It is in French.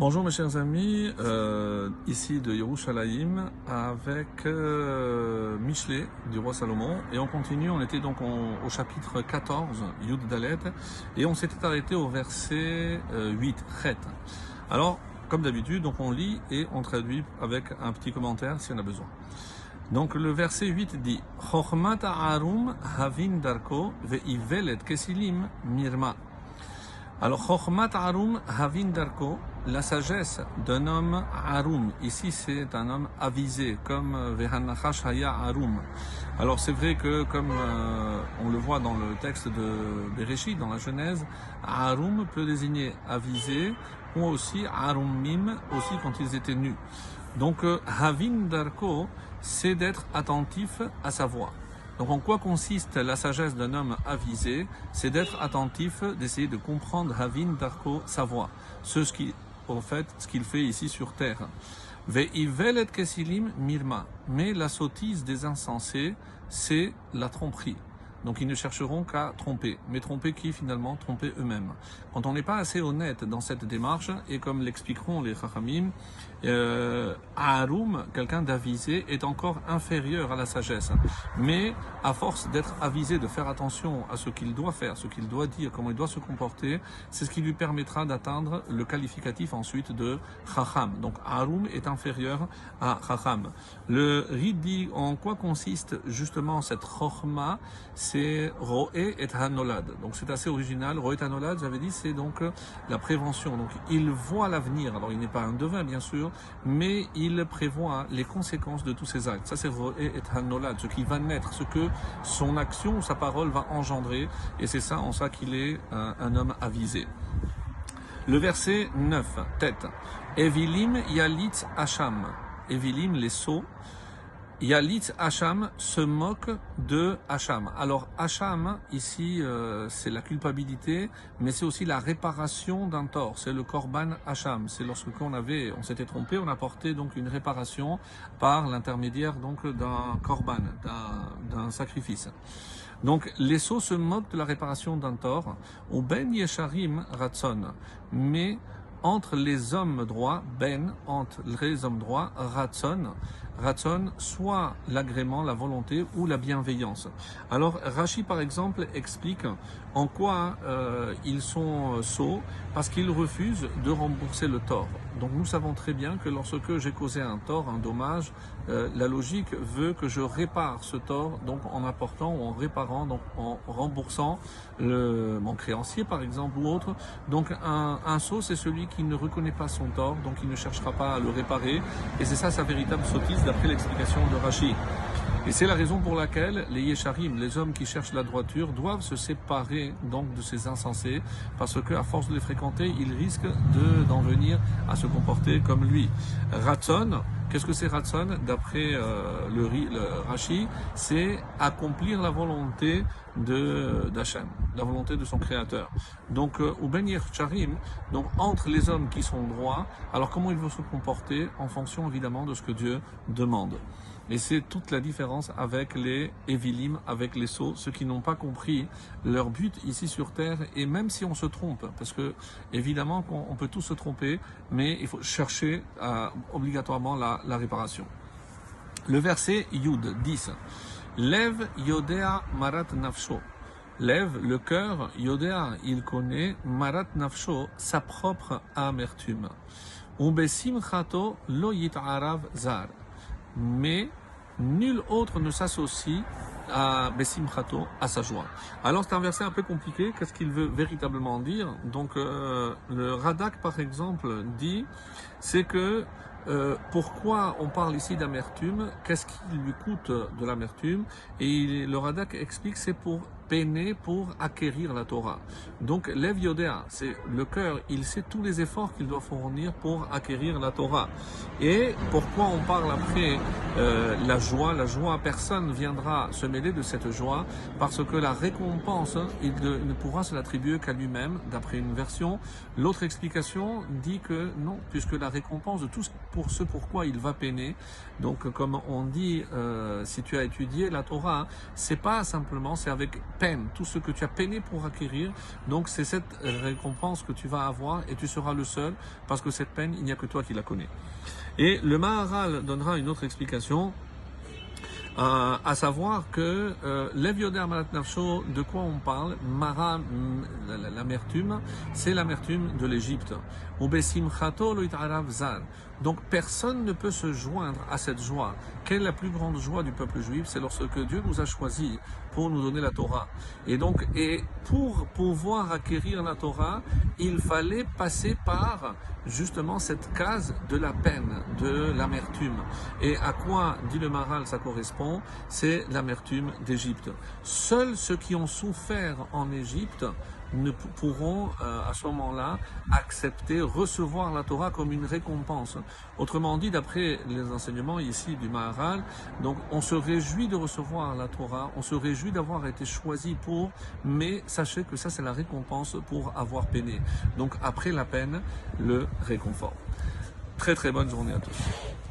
Bonjour mes chers amis, ici de Yerushalayim avec Michelet du roi Salomon et on continue, on était donc au chapitre 14, Yud Dalet, et on s'était arrêté au verset 8, Chet. Alors, comme d'habitude, donc on lit et on traduit avec un petit commentaire si on a besoin. Donc le verset 8 dit Chochmat ha'arum havin darko ve'ivelet kesilim mirma. Alors, Chochmat Arum Havin Darko, la sagesse d'un homme Arum. Ici, c'est un homme avisé, comme Vehanachash Haya Arum. Alors, c'est vrai que, comme on le voit dans le texte de Bereshit, dans la Genèse, Arum peut désigner avisé, ou aussi Arumim, aussi quand ils étaient nus. Donc, Havin Darko, c'est d'être attentif à sa voix. Donc en quoi consiste la sagesse d'un homme avisé? C'est d'être attentif, d'essayer de comprendre Havin Darko, sa voix. Ce qu'il fait ici sur terre. Ve'ivelet kesilim mirma. Mais la sottise des insensés, c'est la tromperie. Donc ils ne chercheront qu'à tromper. Mais tromper qui finalement? Tromper eux-mêmes. Quand on n'est pas assez honnête dans cette démarche, et comme l'expliqueront les Chachamim, Arum, quelqu'un d'avisé, est encore inférieur à la sagesse. Mais à force d'être avisé, de faire attention à ce qu'il doit faire, ce qu'il doit dire, comment il doit se comporter, c'est ce qui lui permettra d'atteindre le qualificatif ensuite de Chacham. Donc Arum est inférieur à Chacham. Le Rid dit en quoi consiste justement cette Chochma? C'est Roé et Hanolad. Donc c'est assez original. Roé et Hanolad, j'avais dit, c'est donc la prévention. Donc il voit l'avenir. Alors il n'est pas un devin, bien sûr, mais il prévoit les conséquences de tous ses actes. Ça c'est Roé et Hanolad, ce qui va naître, ce que son action ou sa parole va engendrer. Et c'est ça, en ça qu'il est un homme avisé. Le verset 9, tête. Evilim Yalitz Hacham. Evilim, les sots. Yalitz Hacham se moque de Hacham. Alors Hacham, ici, c'est la culpabilité, mais c'est aussi la réparation d'un tort. C'est le korban Hacham. C'est lorsque on s'était trompé, on apportait donc une réparation par l'intermédiaire donc d'un korban, d'un sacrifice. Donc les sots se moquent de la réparation d'un tort. Ou ben yesharim ratson, mais entre les hommes droits, entre les hommes droits, ratson, soit l'agrément, la volonté ou la bienveillance. Alors Rashi par exemple explique en quoi ils sont sots, parce qu'ils refusent de rembourser le tort. Donc nous savons très bien que lorsque j'ai causé un tort, un dommage, la logique veut que je répare ce tort, donc en apportant ou en réparant, donc en remboursant mon créancier par exemple ou autre. Donc un sot, c'est celui qui ne reconnaît pas son tort, donc il ne cherchera pas à le réparer, et c'est ça sa véritable sottise d'après l'explication de Rashi. Et c'est la raison pour laquelle les Yesharim, les hommes qui cherchent la droiture, doivent se séparer donc de ces insensés, parce qu'à force de les fréquenter, ils risquent d'en venir à se comporter comme lui. Ratson, qu'est-ce que c'est Ratson? D'après le Rashi, c'est accomplir la volonté d'Hachem, la volonté de son créateur. Donc, ou ben Yesharim, donc entre les hommes qui sont droits, alors comment ils vont se comporter en fonction évidemment de ce que Dieu demande. Et c'est toute la différence avec les Evilim, avec les sots, ceux qui n'ont pas compris leur but ici sur terre. Et même si on se trompe, parce que évidemment on peut tous se tromper, mais il faut chercher obligatoirement la réparation. Le verset Yud 10. Lev Yodea Marat Nafsho. Lev, le cœur, Yodea, il connaît, Marat Nafsho, sa propre amertume. Ubesimchato lo yit'arav zar. Mais nul autre ne s'associe à Besimchato, à sa joie. Alors c'est un verset un peu compliqué, qu'est-ce qu'il veut véritablement dire? Donc le Radak par exemple dit, c'est que pourquoi on parle ici d'amertume, qu'est-ce qui lui coûte de l'amertume? Et le Radak explique, c'est pour peiner pour acquérir la Torah. Donc, Lev Yodea, c'est le cœur, il sait tous les efforts qu'il doit fournir pour acquérir la Torah. Et pourquoi on parle après la joie, personne ne viendra se mêler de cette joie, parce que la récompense, il ne pourra se l'attribuer qu'à lui-même, d'après une version. L'autre explication dit que non, puisque la récompense de tout pour ce pourquoi il va peiner, donc comme on dit, si tu as étudié la Torah, c'est pas simplement, c'est avec peine, tout ce que tu as peiné pour acquérir. Donc c'est cette récompense que tu vas avoir et tu seras le seul parce que cette peine, il n'y a que toi qui la connais. Et le Maharal donnera une autre explication. À savoir que Lev Yoder Malat Nafsho, de quoi on parle? Mara, l'amertume, c'est l'amertume de l'Égypte. Donc personne ne peut se joindre à cette joie. Quelle est la plus grande joie du peuple juif? C'est lorsque Dieu nous a choisis pour nous donner la Torah. Et pour pouvoir acquérir la Torah, il fallait passer par justement cette case de la peine, de l'amertume. Et à quoi, dit le Maharal, ça correspond? C'est l'amertume d'Égypte. Seuls ceux qui ont souffert en Égypte ne pourront à ce moment-là accepter, recevoir la Torah comme une récompense. Autrement dit, d'après les enseignements ici du Maharal, donc on se réjouit de recevoir la Torah, on se réjouit d'avoir été choisi pour, mais sachez que ça c'est la récompense pour avoir peiné. Donc après la peine, le réconfort. Très très bonne journée à tous.